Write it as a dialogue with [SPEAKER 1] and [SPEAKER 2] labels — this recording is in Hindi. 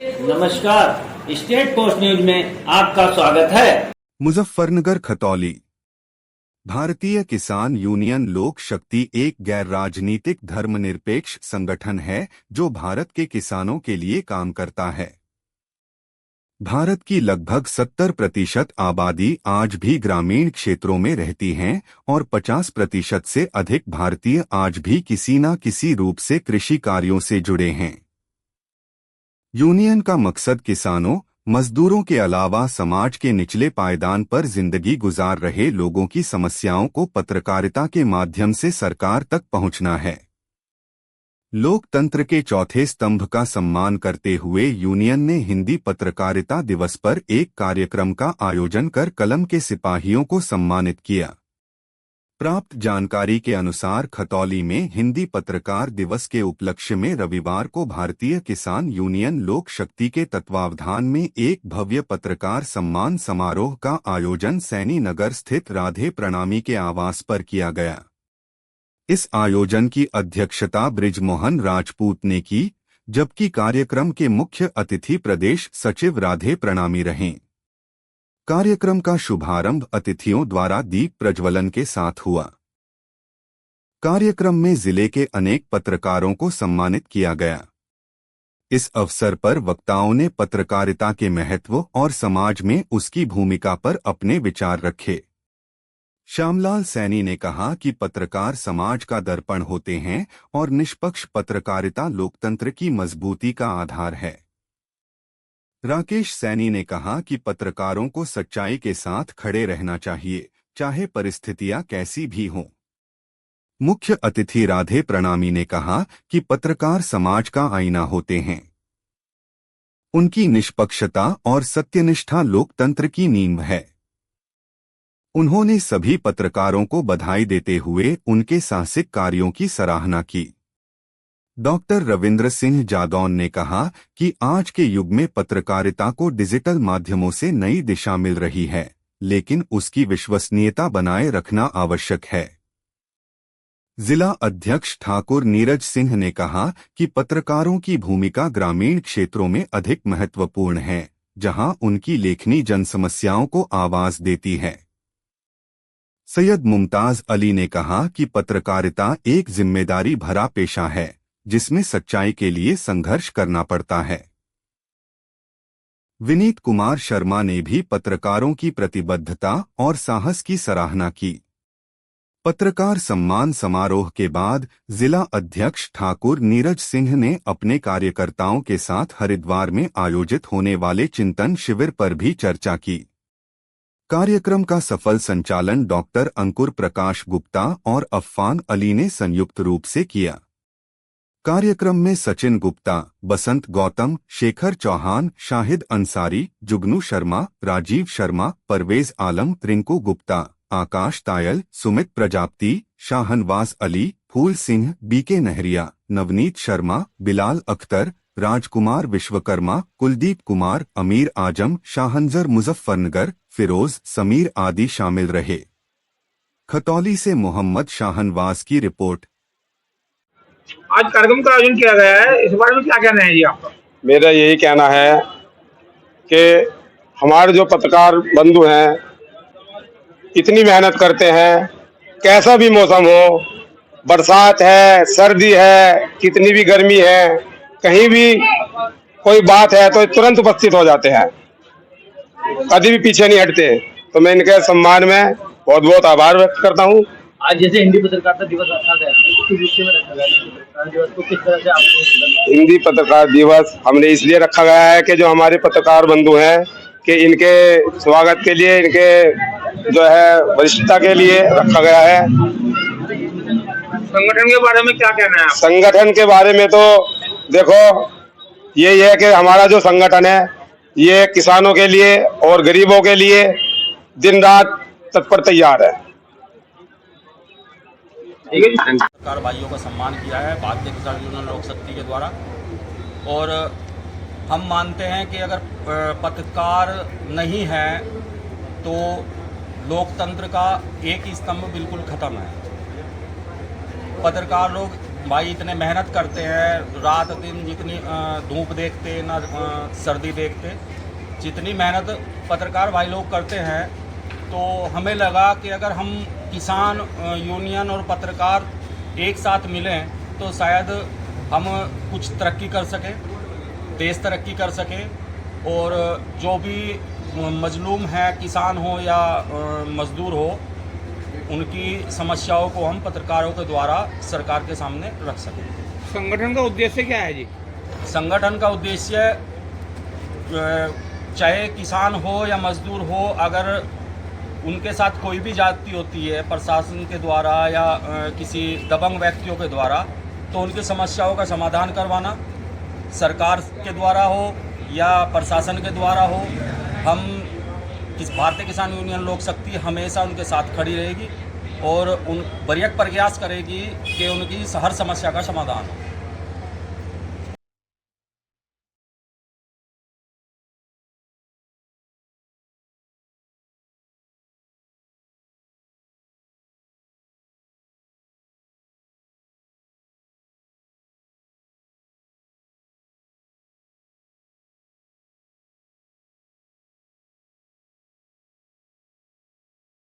[SPEAKER 1] नमस्कार, स्टेट पोस्ट न्यूज में आपका स्वागत है।
[SPEAKER 2] मुजफ्फरनगर खतौली। भारतीय किसान यूनियन लोक शक्ति एक गैर राजनीतिक धर्मनिरपेक्ष संगठन है जो भारत के किसानों के लिए काम करता है। भारत की लगभग 70% आबादी आज भी ग्रामीण क्षेत्रों में रहती है और 50% से अधिक भारतीय आज भी किसी न किसी रूप से कृषि कार्यों से जुड़े हैं। यूनियन का मकसद किसानों, मजदूरों के अलावा समाज के निचले पायदान पर जिंदगी गुजार रहे लोगों की समस्याओं को पत्रकारिता के माध्यम से सरकार तक पहुंचना है। लोकतंत्र के चौथे स्तंभ का सम्मान करते हुए यूनियन ने हिंदी पत्रकारिता दिवस पर एक कार्यक्रम का आयोजन कर कलम के सिपाहियों को सम्मानित किया। प्राप्त जानकारी के अनुसार खतौली में हिंदी पत्रकार दिवस के उपलक्ष्य में रविवार को भारतीय किसान यूनियन लोक शक्ति के तत्वावधान में एक भव्य पत्रकार सम्मान समारोह का आयोजन सैनी नगर स्थित राधे प्रणामी के आवास पर किया गया। इस आयोजन की अध्यक्षता बृजमोहन राजपूत ने की, जबकि कार्यक्रम के मुख्य अतिथि प्रदेश सचिव राधे प्रणामी रहे। कार्यक्रम का शुभारंभ अतिथियों द्वारा दीप प्रज्वलन के साथ हुआ। कार्यक्रम में जिले के अनेक पत्रकारों को सम्मानित किया गया। इस अवसर पर वक्ताओं ने पत्रकारिता के महत्व और समाज में उसकी भूमिका पर अपने विचार रखे। श्यामलाल सैनी ने कहा कि पत्रकार समाज का दर्पण होते हैं और निष्पक्ष पत्रकारिता लोकतंत्र की मजबूती का आधार है। राकेश सैनी ने कहा कि पत्रकारों को सच्चाई के साथ खड़े रहना चाहिए, चाहे परिस्थितियां कैसी भी हों। मुख्य अतिथि राधे प्रणामी ने कहा कि पत्रकार समाज का आईना होते हैं। उनकी निष्पक्षता और सत्यनिष्ठा लोकतंत्र की नींव है। उन्होंने सभी पत्रकारों को बधाई देते हुए उनके साहसिक कार्यों की सराहना की। डॉक्टर रविंद्र सिंह जादौन ने कहा कि आज के युग में पत्रकारिता को डिजिटल माध्यमों से नई दिशा मिल रही है, लेकिन उसकी विश्वसनीयता बनाए रखना आवश्यक है। जिला अध्यक्ष ठाकुर नीरज सिंह ने कहा कि पत्रकारों की भूमिका ग्रामीण क्षेत्रों में अधिक महत्वपूर्ण है, जहां उनकी लेखनी जनसमस्याओं को आवाज देती है। सैयद मुमताज अली ने कहा कि पत्रकारिता एक जिम्मेदारी भरा पेशा है, जिसमें सच्चाई के लिए संघर्ष करना पड़ता है। विनीत कुमार शर्मा ने भी पत्रकारों की प्रतिबद्धता और साहस की सराहना की। पत्रकार सम्मान समारोह के बाद जिला अध्यक्ष ठाकुर नीरज सिंह ने अपने कार्यकर्ताओं के साथ हरिद्वार में आयोजित होने वाले चिंतन शिविर पर भी चर्चा की। कार्यक्रम का सफल संचालन डॉक्टर अंकुर प्रकाश गुप्ता और अफ़ान अली ने संयुक्त रूप से किया। कार्यक्रम में सचिन गुप्ता, बसंत गौतम, शेखर चौहान, शाहिद अंसारी, जुगनू शर्मा, राजीव शर्मा, परवेज आलम, रिंकू गुप्ता, आकाश तायल, सुमित प्रजापति, शाहनवाज अली, फूल सिंह, बीके नहरिया, नवनीत शर्मा, बिलाल अख्तर, राजकुमार विश्वकर्मा, कुलदीप कुमार, अमीर आजम, शाहनजर मुजफ्फरनगर, फिरोज, समीर आदि शामिल रहे। खतौली से मोहम्मद शाहनवाज की रिपोर्ट।
[SPEAKER 3] आज कार्यक्रम का आयोजन किया गया है, इस बारे में क्या कहना है जी आपका?
[SPEAKER 4] मेरा यही कहना है कि हमारे जो पत्रकार बंधु हैं इतनी मेहनत करते हैं, कैसा भी मौसम हो, बरसात है, सर्दी है, कितनी भी गर्मी है, कहीं भी कोई बात है तो तुरंत उपस्थित हो जाते हैं, कभी भी पीछे नहीं हटते। तो मैं इनके सम्मान में बहुत बहुत आभार व्यक्त करता हूँ।
[SPEAKER 1] आज जैसे हिंदी पत्रकारिता दिवस रखा गया है, तो किस विषय में रखा गया है दिवस को, किस तरह से आपने?
[SPEAKER 4] हिंदी पत्रकार दिवस हमने इसलिए रखा गया है कि जो हमारे पत्रकार बंधु हैं कि इनके स्वागत के लिए, इनके जो है वरिष्ठता के लिए रखा गया है।
[SPEAKER 3] संगठन के बारे में क्या कहना है आप?
[SPEAKER 4] संगठन के बारे में तो देखो यही है कि हमारा जो संगठन है ये किसानों के लिए और गरीबों के लिए दिन रात तत्पर तैयार है।
[SPEAKER 5] पत्रकार भाइयों का सम्मान किया है भारतीय किसान यूनियन लोक शक्ति के द्वारा। और हम मानते हैं कि अगर पत्रकार नहीं है तो लोकतंत्र का एक ही स्तंभ बिल्कुल ख़त्म है। पत्रकार लोग भाई इतने मेहनत करते हैं, रात दिन जितनी धूप देखते ना सर्दी देखते, जितनी मेहनत पत्रकार भाई लोग करते हैं, तो हमें लगा कि अगर हम किसान यूनियन और पत्रकार एक साथ मिलें तो शायद हम कुछ तरक्की कर सकें, देश तरक्की कर सके। और जो भी मजलूम है, किसान हो या मजदूर हो, उनकी समस्याओं को हम पत्रकारों के द्वारा सरकार के सामने रख सकें।
[SPEAKER 3] संगठन का उद्देश्य क्या है जी?
[SPEAKER 5] संगठन का उद्देश्य चाहे किसान हो या मजदूर हो, अगर उनके साथ कोई भी जाति होती है प्रशासन के द्वारा या किसी दबंग व्यक्तियों के द्वारा, तो उनकी समस्याओं का समाधान करवाना, सरकार के द्वारा हो या प्रशासन के द्वारा हो, हम भारतीय किसान यूनियन लोक शक्ति हमेशा उनके साथ खड़ी रहेगी और उन बरियक प्रयास करेगी कि उनकी हर समस्या का समाधान हो।